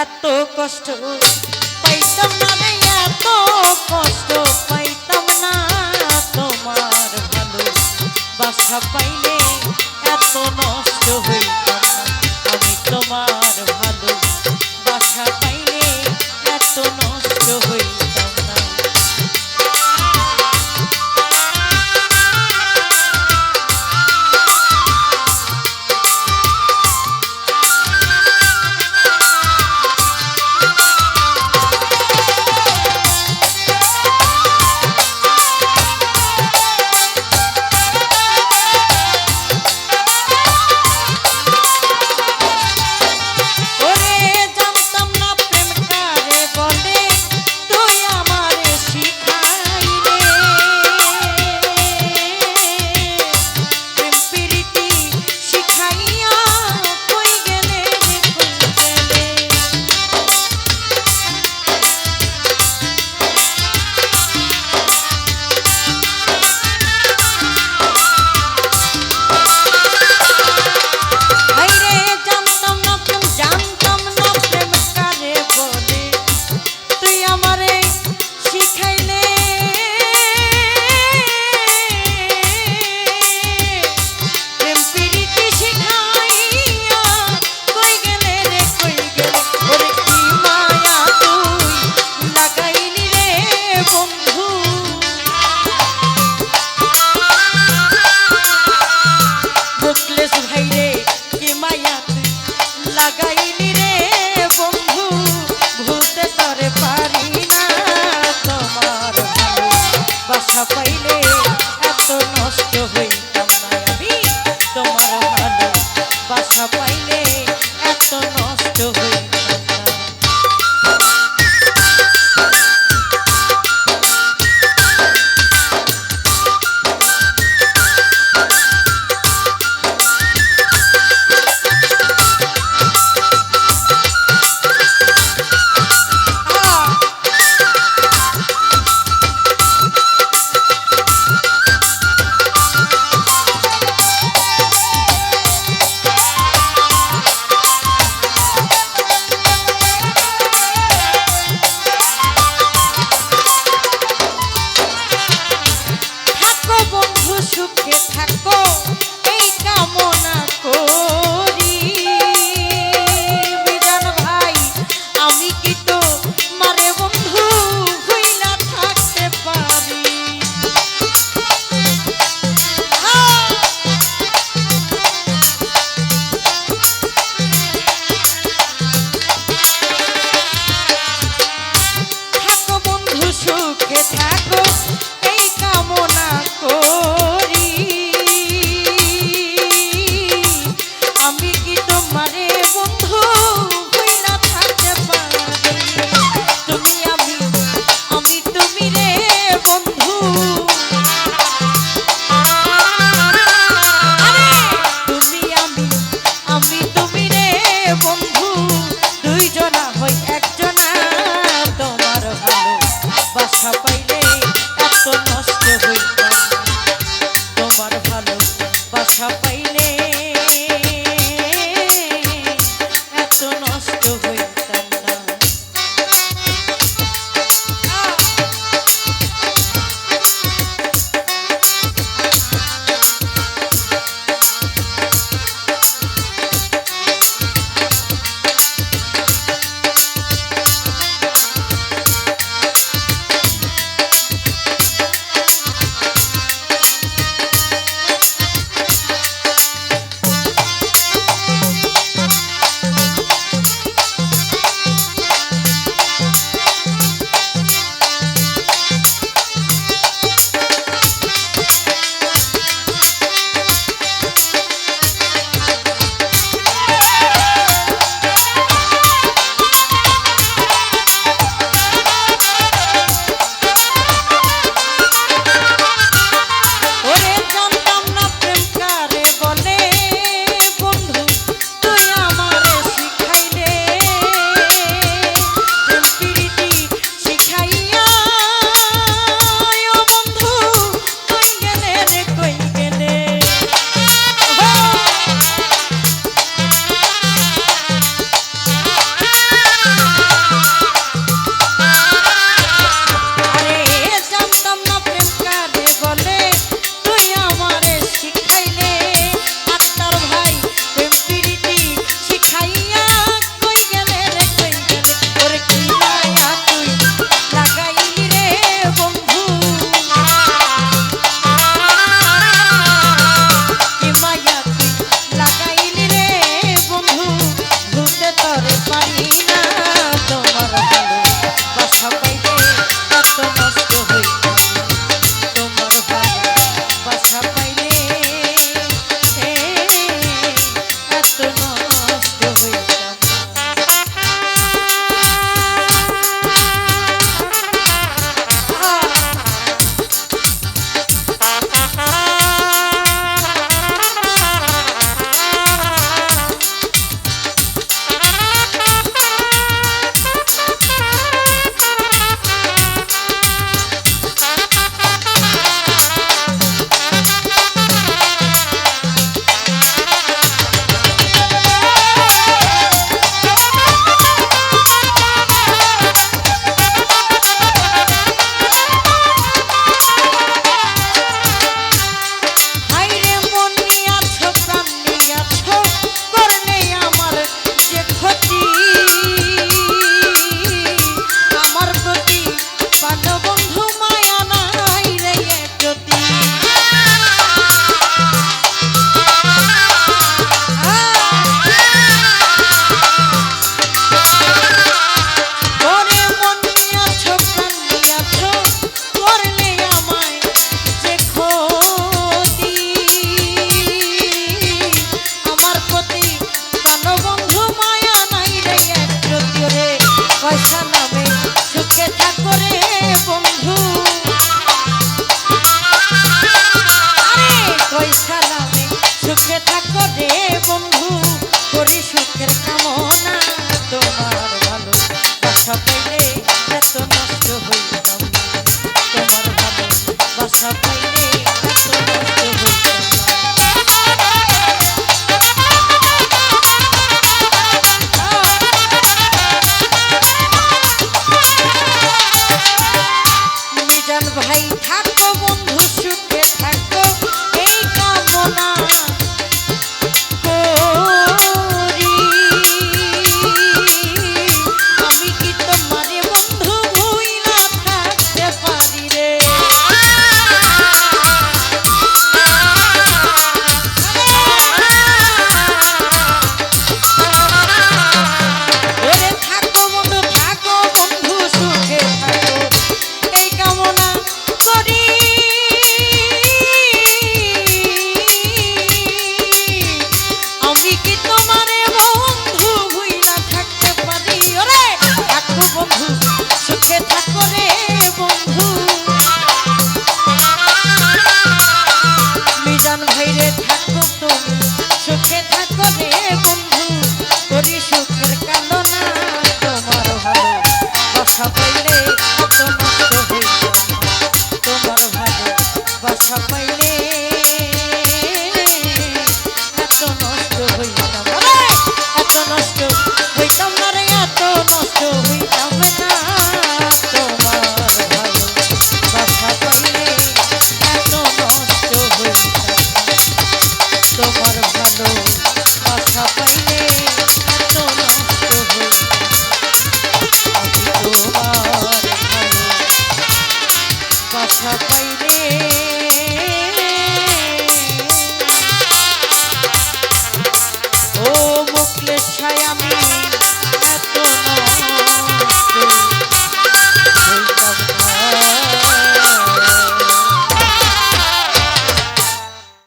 এত কষ্ট পাইতাম না রে, এত কষ্ট পাইতাম না। তোমার ভালো বাসা পাইলে এত নষ্ট হইতাম না। আমি তোমার ভালো বাসা পাইলে এত নষ্ট হইতাম না। পয়সা নামে সুখে থাকো রে বন্ধু, আরে পয়সা নামে সুখে থাকো রে বন্ধু, করি সুখের কামনা। তোমার ভালো বাসা পাইলে এত নষ্ট হইতাম না, তোমার ভালো বাসা পাইলে এত নষ্ট হইতাম না। মিজান ভাই থাকো বন্ধু সুখে থাকো এই কামনা করি, আমি কি তোমারে বন্ধু ভুইলা থাকতে পারি রে। ওরে থাকো বন্ধু সুখে থাকো এই কামনা করি, আমি কি তোমারে বন্ধু ভুইলা থাকতে পারি। ওরে থাকো বন্ধু সুখে থাকো রে বন্ধু, মিজান ভাইরে থাকো তুমি সুখে থাকো রে বন্ধু, করি সুখের কামনা। তোমার ভালো বাসা পাইলে এত নষ্ট হইতাম না, তোমার ভালো বাসা পাইলে এত নষ্ট হইতাম না রে, এত নষ্ট হইতাম না রে, এত নষ্ট হইতাম না। তোমার ভালো বাসা পাইলে এত নষ্ট হইতাম না, তোমার ভালো বাসা পাইলে এত নষ্ট হইতাম। আমি তোমার ভালো বাসা পাইলে ও মুখলেশ ছায় আমি